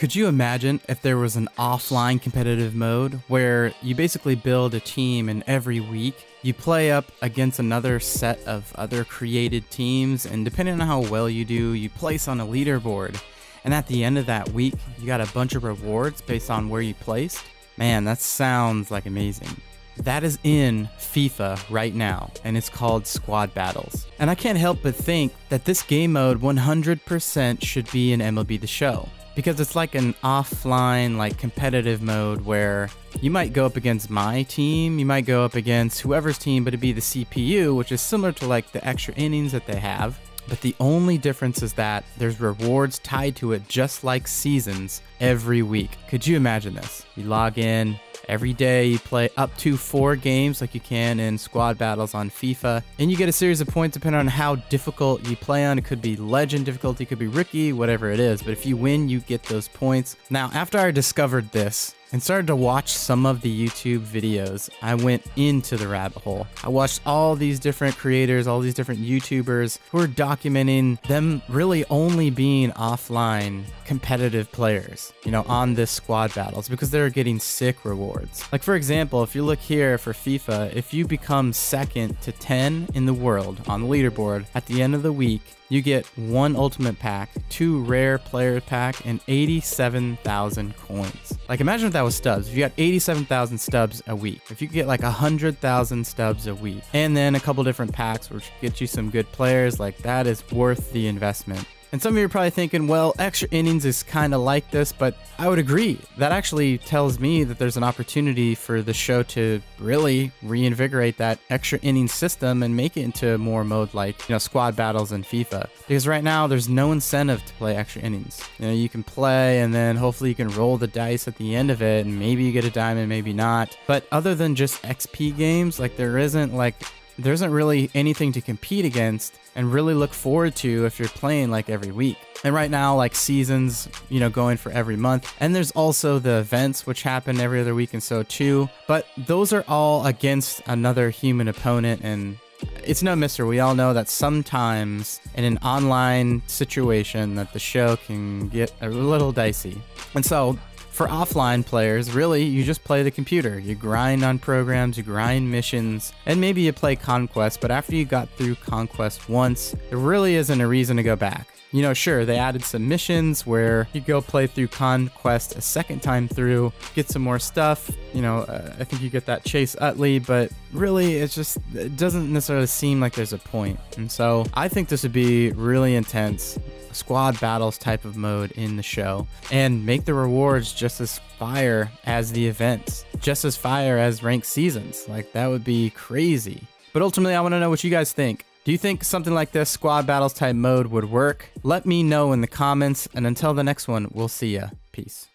Could you imagine if there was an offline competitive mode where you basically build a team and every week you play up against another set of other created teams, and depending on how well you do, you place on a leaderboard. And at the end of that week, you got a bunch of rewards based on where you placed? Man, that sounds like amazing. That is in FIFA right now, and it's called Squad Battles. And I can't help but think that this game mode 100% should be in MLB The Show, because it's like an offline, like competitive mode where you might go up against my team, you might go up against whoever's team, but it'd be the CPU, which is similar to like the extra innings that they have. But the only difference is that there's rewards tied to it, just like seasons, every week. Could you imagine this? You log in, every day you play up to 4 games like you can in Squad Battles on FIFA, and you get a series of points depending on how difficult you play on. It could be legend difficulty, it could be rookie, whatever it is, but if you win, you get those points. Now, after I discovered this and started to watch some of the YouTube videos, I went into the rabbit hole. I watched all these different creators, all these different YouTubers who are documenting them really only being offline competitive players, you know, on this Squad Battles, because they're getting sick rewards. Like for example, if you look here for FIFA, if you become 2nd to 10 in the world on the leaderboard, at the end of the week, you get 1 ultimate pack, 2 rare player pack, and 87,000 coins. Like imagine if that was stubs. If you got 87,000 stubs a week, if you could get like 100,000 stubs a week, and then a couple different packs which get you some good players, like that is worth the investment. And some of you are probably thinking, well, extra innings is kind of like this, but I would agree. That actually tells me that there's an opportunity for the show to really reinvigorate that extra innings system and make it into more mode like, you know, Squad Battles in FIFA. Because right now there's no incentive to play extra innings. You know, you can play and then hopefully you can roll the dice at the end of it and maybe you get a diamond, maybe not. But other than just XP games, like there isn't really anything to compete against and really look forward to if you're playing like every week. And right now, like seasons, you know, going for every month. And there's also the events which happen every other week and so too. But those are all against another human opponent, and it's no mystery. We all know that sometimes in an online situation that the show can get a little dicey. And so for offline players, really, you just play the computer. You grind on programs, you grind missions, and maybe you play Conquest, but after you got through Conquest once, there really isn't a reason to go back. You know, sure, they added some missions where you go play through Conquest a second time through, get some more stuff. You know, I think you get that Chase Utley, but really, it doesn't necessarily seem like there's a point. And so I think this would be really intense. Squad Battles type of mode in the show, and make the rewards just as fire as the events, just as fire as ranked seasons. Like that would be crazy. But ultimately, I want to know what you guys think. Do you think something like this Squad Battles type mode would work? Let me know in the comments, and until the next one, we'll see ya. Peace.